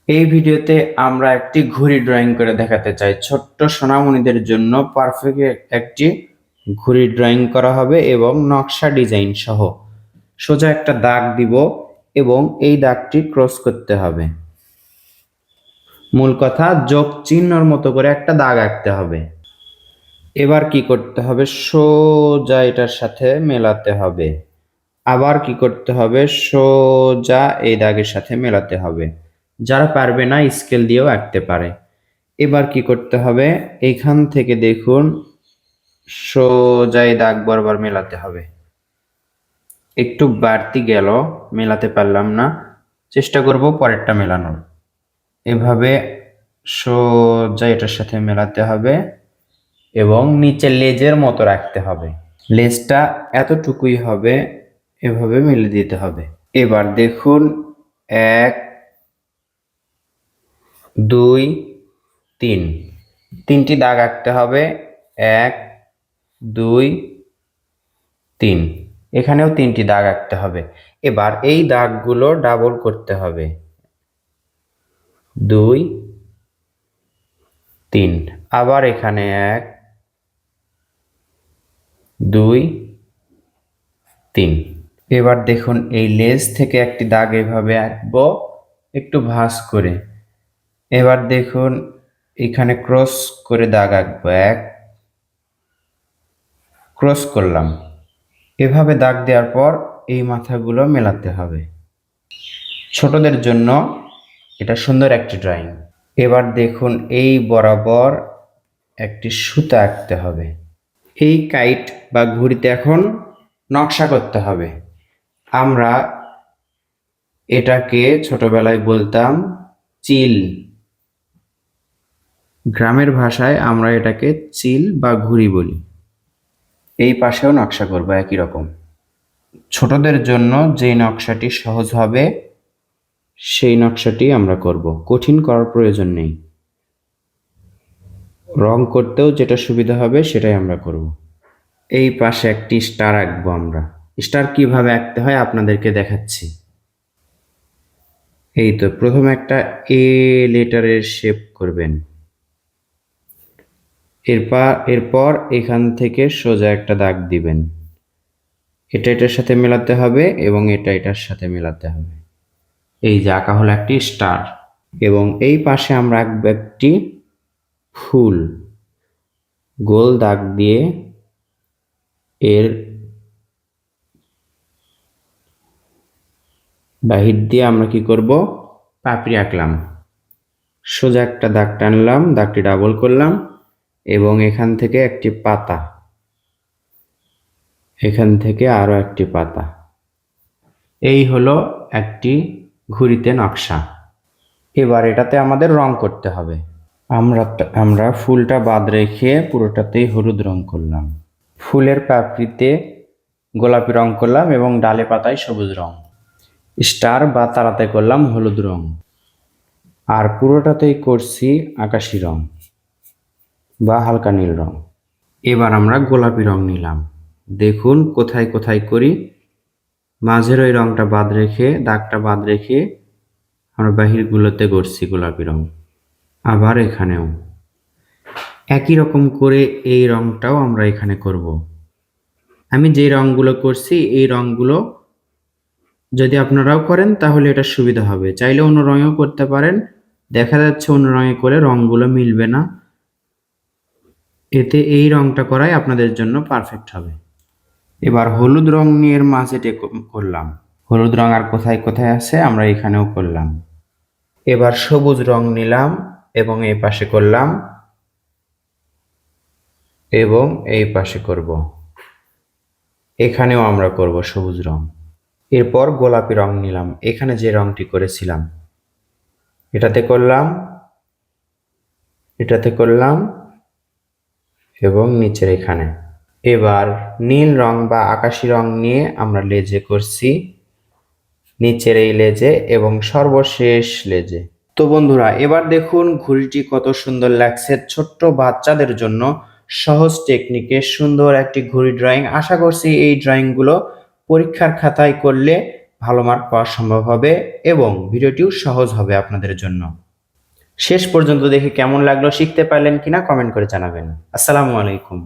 এই ভিডিওতে আমরা একটি ঘড়ি ড্রয়িং করে দেখাতে চাই। ছোট্ট সোনামণিদের জন্য পারফেক্ট একটি ঘড়ি ড্রয়িং করা হবে এবং নকশা ডিজাইন সহ। সোজা একটা দাগ দিব এবং এই দাগটি ক্রস করতে হবে। মূল কথা, যোগ চিহ্নর মতো করে একটা দাগ আঁকতে হবে। এবার কি করতে হবে, সোজা এটার সাথে মেলাতে হবে। আবার কি করতে হবে, সোজা এই দাগের সাথে মেলাতে হবে। যারা পারবে না স্কেল দিয়েও আঁকতে পারে। এবার কি করতে হবে, এইখান থেকে দেখুন সোজা এই দাগ বরাবর মেলাতে হবে। একটু বাড়তি গেল, মেলাতে পারলাম না, চেষ্টা করব পরেরটা মেলানোর। এভাবে সোজা এটার সাথে মেলাতে হবে এবং নিচে লেজের মতো রাখতে হবে। লেজটা এতটুকুই হবে, এভাবে মেলে দিতে হবে। এবার দেখুন 1 2 3 তিনটি দাগ আঁকতে হবে। 1 2 3, এখানেও তিনটি দাগ আঁকতে হবে। এবার এই দাগগুলো ডাবল করতে হবে। 2 3, আবার এখানে 1 2 3। এবার দেখুন এই লেজ থেকে একটি দাগ এভাবে আঁকবো একটু ভাঁজ করে। এবার দেখুন এখানে ক্রস করে দাগ আঁকবো, 1 ক্রস করলাম। এভাবে দাগ দেওয়ার পর এই মাথাগুলো মেলাতে হবে। ছোটদের জন্য এটা সুন্দর একটি ড্রয়িং। এবার দেখুন এই বরাবর একটি সুতা আঁকতে হবে। এই কাইট বা ঘুড়িতে এখন নকশা করতে হবে। আমরা এটাকে ছোটবেলায় বলতাম চিল। গ্রামের ভাষায় আমরা এটাকে চিল বা ঘুড়ি বলি। এই পাশেও নকশা করব একই রকম। ছোটদের জন্য যেই নকশাটি সহজ হবে সেই নকশাটি আমরা করব, কঠিন করার প্রয়োজন নেই। রং করতেও যেটা সুবিধা হবে সেটাই আমরা করব। এই পাশে একটি স্টার আঁকবো আমরা। স্টার কিভাবে আঁকতে হয় আপনাদেরকে দেখাচ্ছি। এই তো প্রথমে একটা এ লেটারের শেপ করবেন। এরপর এখান থেকে সোজা একটা দাগ দিবেন। এটা এটার সাথে মেলাতে হবে এবং এটা এটার সাথে মেলাতে হবে। এই যে আঁকা হলো একটি স্টার। এবং এই পাশে আমরা আঁকবো একটি ফুল। গোল দাগ দিয়ে এর বাহির দিয়ে আমরা কি করব, পাপড়ি আঁকলাম। সোজা একটা দাগ টানলাম, দাগটি ডাবল করলাম এবং এখান থেকে একটি পাতা, এখান থেকে আরো একটি পাতা। এই হলো একটি ঘুড়িতে নকশা। এবার এটাতে আমাদের রং করতে হবে। আমরা ফুলটা বাদ রেখে পুরোটাতেই হলুদ রং করলাম। ফুলের পাপড়িতে গোলাপি রং করলাম এবং ডালে পাতায় সবুজ রং। স্টার বা তারাতে করলাম হলুদ রং। আর পুরোটাতেই করছি আকাশি রং বা হালকা নীল রং। এবার আমরা গোলাপি রং নিলাম। দেখুন কোথায় কোথায় করি, মাঝের ওই রংটা বাদ রেখে, দাগটা বাদ রেখে আমরা বাহিরগুলোতে করছি গোলাপি রং। আবার এখানেও একই রকম করে এই রংটাও আমরা এখানে করব। আমি যে রংগুলো করছি এই রংগুলো যদি আপনারাও করেন তাহলে এটা সুবিধা হবে। চাইলে অন্য রঙেও করতে পারেন। দেখা যাচ্ছে অন্য রঙে করে রংগুলো মিলবে না, এতে এই রংটা করাই আপনাদের জন্য পারফেক্ট হবে। এবার হলুদ রং নিয়ে এর মাঝে করলাম। হলুদ রং আর কোথায় কোথায় আছে আমরা এখানেও করলাম। এবার সবুজ রং নিলাম এবং এই পাশে করলাম এবং এই পাশে করব। এখানেও আমরা করব সবুজ রং। এরপর গোলাপি রং নিলাম, এখানে যে রংটি করেছিলাম এটাতে করলাম, এটাতে করলাম এবং নিচের এখানে। এবার নীল রং বা আকাশি রং নিয়ে আমরা লেজে করছি, নিচের এই লেজে এবং সর্বশেষ লেজে। তো বন্ধুরা এবার দেখুন ঘুড়িটি কত সুন্দর লাগছে। ছোট্ট বাচ্চাদের জন্য সহজ টেকনিকে সুন্দর একটি ঘুড়ি ড্রয়িং। আশা করছি এই ড্রয়িংগুলো পরীক্ষার খাতায় করলে ভালো মার্ক পাওয়া সম্ভব হবে এবং ভিডিওটিও সহজ হবে আপনাদের জন্য। শেষ পর্যন্ত দেখে কেমন লাগলো, শিখতে পারলেন কিনা কমেন্ট করে জানাবেন। আসসালামু আলাইকুম।